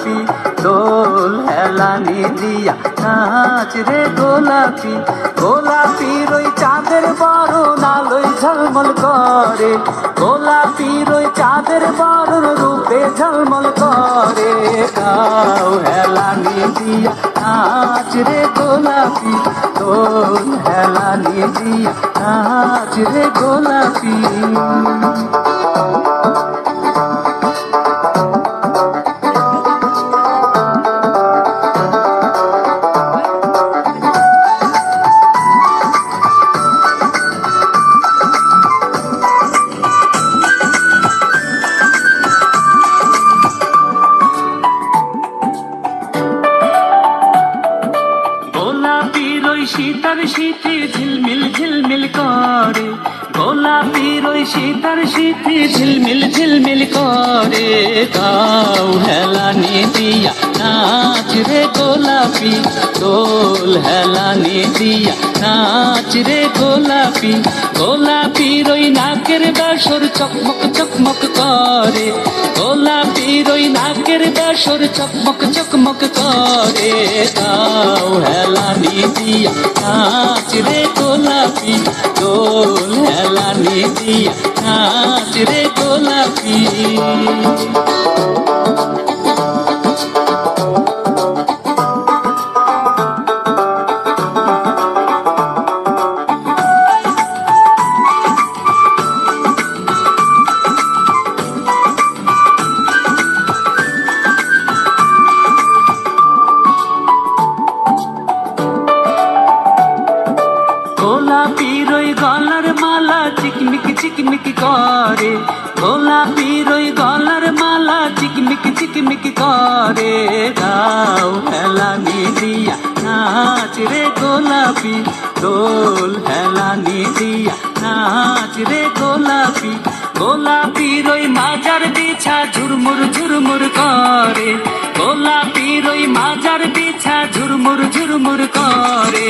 গোলাপি দোল হেলানি দিয়া নাচ রে গোলাপি গোলাপির ওই চাঁদের বরণ আলোয় ঝলমল করে গোলাপির ওই চাঁদের বরণ রূপে ঝলমল করে গাও হেলানি দিয়া নাচ রে গোলাপি দোল হেলানি দিয়া নাচ রে গোলাপি গোলাপির ওই শীতার শীতে ঝিলমিল ঝিলমিল করে গোলাপির ওই শীতার শীতে ঝিলমিল ঝিলমিল করে গাও হেলানি দিয়া নাচ রে গোলাপি দোল হেলানি দিয়া নাচ রে গোলাপি গোলাপির ওই নাকের বাসর চকমক চকমক করে গোলাপির ওই নাকের বাসর চকমক চকমক করে গাও হেলানি দিয়া নাচ রে গোলাপি দোল হেলানি দিয়া নাচ রে গোলাপি গোলাপির ওই গলার মালা চিকমিক চিকমিক করে গোলাপির ওই গলার মালা চিকমিক চিকমিক করে গাও হেলানি দিয়া নাচ রে গোলাপি দোল হেলানি দিয়া নাচ রে গোলাপি গোলাপির ওই মাজার বিছা ঝুরমুর ঝুরমুর করে গোলাপির ওই মাজার বিছা ঝুরমুর ঝুরমুর করে